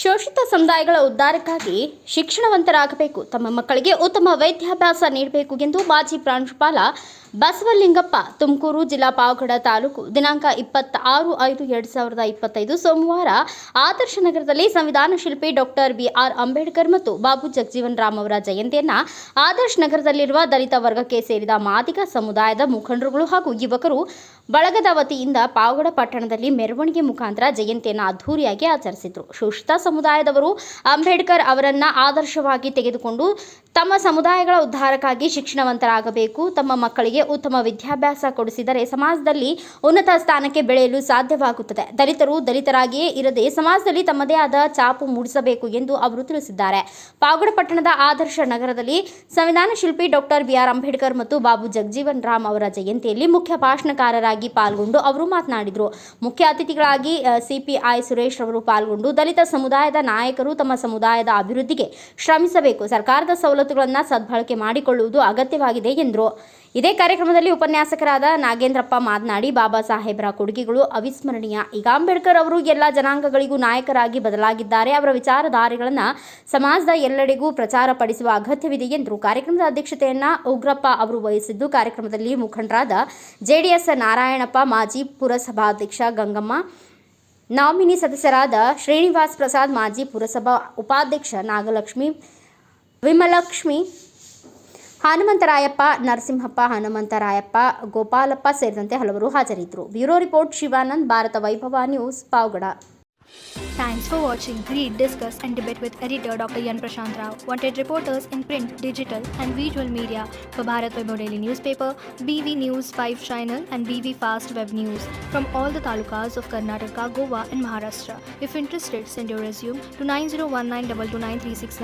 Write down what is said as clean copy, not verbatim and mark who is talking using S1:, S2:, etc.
S1: ಶೋಷಿತ ಸಮುದಾಯಗಳ ಉದ್ಧಾರಕ್ಕಾಗಿ ಶಿಕ್ಷಣವಂತರಾಗಬೇಕು, ತಮ್ಮ ಮಕ್ಕಳಿಗೆ ಉತ್ತಮ ವಿದ್ಯಾಭ್ಯಾಸ ನೀಡಬೇಕು ಎಂದು ಮಾಜಿ ಪ್ರಾಂಶುಪಾಲ ಬಸವಲಿಂಗಪ್ಪ ತುಮಕೂರು ಜಿಲ್ಲಾ ಪಾವಗಡ ತಾಲೂಕು ದಿನಾಂಕ 26/5/2025 ಸೋಮವಾರ ಆದರ್ಶ ನಗರದಲ್ಲಿ ಸಂವಿಧಾನ ಶಿಲ್ಪಿ ಡಾಕ್ಟರ್ ಬಿ.ಆರ್. ಅಂಬೇಡ್ಕರ್ ಮತ್ತು ಬಾಬು ಜಗಜೀವನ್ ರಾಮ್ ಅವರ ಜಯಂತಿಯನ್ನು ಆದರ್ಶ ನಗರದಲ್ಲಿರುವ ದಲಿತ ವರ್ಗಕ್ಕೆ ಸೇರಿದ ಮಾದಿಗ ಸಮುದಾಯದ ಮುಖಂಡರುಗಳು ಹಾಗೂ ಯುವಕರು ಬಳಗದ ವತಿಯಿಂದ ಪಾವಗಡ ಪಟ್ಟಣದಲ್ಲಿ ಮೆರವಣಿಗೆ ಮುಖಾಂತರ ಜಯಂತಿಯನ್ನು ಅದ್ದೂರಿಯಾಗಿ ಆಚರಿಸಿದರು. ಶೋಷಿತ ಸಮುದಾಯದವರು ಅಂಬೇಡ್ಕರ್ ಅವರನ್ನು ಆದರ್ಶವಾಗಿ ತೆಗೆದುಕೊಂಡು ತಮ್ಮ ಸಮುದಾಯಗಳ ಉದ್ಧಾರಕ್ಕಾಗಿ ಶಿಕ್ಷಣವಂತರಾಗಬೇಕು, ತಮ್ಮ ಮಕ್ಕಳಿಗೆ ಉತ್ತಮ ವಿದ್ಯಾಭ್ಯಾಸ ಕೊಡಿಸಿದರೆ ಸಮಾಜದಲ್ಲಿ ಉನ್ನತ ಸ್ಥಾನಕ್ಕೆ ಬೆಳೆಯಲು ಸಾಧ್ಯವಾಗುತ್ತದೆ. ದಲಿತರು ದಲಿತರಾಗಿಯೇ ಇರದೆ ಸಮಾಜದಲ್ಲಿ ತಮ್ಮದೇ ಆದ ಛಾಪು ಮೂಡಿಸಬೇಕು ಎಂದು ಅವರು ತಿಳಿಸಿದ್ದಾರೆ. ಪಾವಗಡ ಪಟ್ಟಣದ ಆದರ್ಶ ನಗರದಲ್ಲಿ ಸಂವಿಧಾನ ಶಿಲ್ಪಿ ಡಾಕ್ಟರ್ ಬಿ.ಆರ್. ಅಂಬೇಡ್ಕರ್ ಮತ್ತು ಬಾಬು ಜಗಜೀವನ್ ರಾಮ್ ಅವರ ಜಯಂತಿಯಲ್ಲಿ ಮುಖ್ಯ ಭಾಷಣಕಾರರಾಗಿ ಪಾಲ್ಗೊಂಡು ಅವರು ಮಾತನಾಡಿದರು. ಮುಖ್ಯ ಅತಿಥಿಗಳಾಗಿ ಸಿಪಿಐ ಸುರೇಶ್ ಅವರು ಪಾಲ್ಗೊಂಡು ದಲಿತ ಸಮುದಾಯದ ನಾಯಕರು ತಮ್ಮ ಸಮುದಾಯದ ಅಭಿವೃದ್ಧಿಗೆ ಶ್ರಮಿಸಬೇಕು, ಸರ್ಕಾರದ ಸವಲತ್ತುಗಳನ್ನು ಸದ್ಬಳಕೆ ಮಾಡಿಕೊಳ್ಳುವುದು ಅಗತ್ಯವಾಗಿದೆ ಎಂದರು. ಇದೇ ಕಾರ್ಯಕ್ರಮದಲ್ಲಿ ಉಪನ್ಯಾಸಕರಾದ ನಾಗೇಂದ್ರಪ್ಪ ಮಾತನಾಡಿ, ಬಾಬಾ ಸಾಹೇಬರ ಕೊಡುಗೆಗಳು ಅವಿಸ್ಮರಣೀಯ. ಈಗ ಅಂಬೇಡ್ಕರ್ ಅವರು ಎಲ್ಲ ಜನಾಂಗಗಳಿಗೂ ನಾಯಕರಾಗಿ ಬದಲಾಗಿದ್ದಾರೆ. ಅವರ ವಿಚಾರಧಾರೆಗಳನ್ನು ಸಮಾಜದ ಎಲ್ಲೆಡೆಗೂ ಪ್ರಚಾರ ಪಡಿಸುವ ಅಗತ್ಯವಿದೆ ಎಂದರು. ಕಾರ್ಯಕ್ರಮದ ಅಧ್ಯಕ್ಷತೆಯನ್ನು ಉಗ್ರಪ್ಪ ಅವರು ವಹಿಸಿದ್ದು, ಕಾರ್ಯಕ್ರಮದಲ್ಲಿ ಮುಖಂಡರಾದ ಜೆಡಿಎಸ್ ನಾರಾಯಣಪ್ಪ, ಮಾಜಿ ಪುರಸಭಾಧ್ಯಕ್ಷ ಗಂಗಮ್ಮ, ನಾಮಿನಿ ಸದಸ್ಯರಾದ ಶ್ರೀನಿವಾಸ್ ಪ್ರಸಾದ್, ಮಾಜಿ ಪುರಸಭಾ ಉಪಾಧ್ಯಕ್ಷ ನಾಗಲಕ್ಷ್ಮಿ, ವಿಮಲಕ್ಷ್ಮಿ, ಹನುಮಂತರಾಯಪ್ಪ, ನರಸಿಂಹಪ್ಪ, ಹನುಮಂತರಾಯಪ್ಪ, ಗೋಪಾಲಪ್ಪ ಸೇರಿದಂತೆ ಹಲವರು ಹಾಜರಿದ್ದರು. ಬ್ಯೂರೋ ರಿಪೋರ್ಟ್ ಶಿವಾನಂದ್, ಭಾರತ ವೈಭವ news, Pavagada.
S2: Thanks for watching. Read, discuss and debate with editor Dr. Yan Prashant Rao. Wanted reporters in print, digital and visual media for Bharat Vaibhav Daily Newspaper, BV News 5 Channel and BV Fast Web News from all the talukas of Karnataka, Goa and Maharashtra. If interested, send your resume to 9019229369.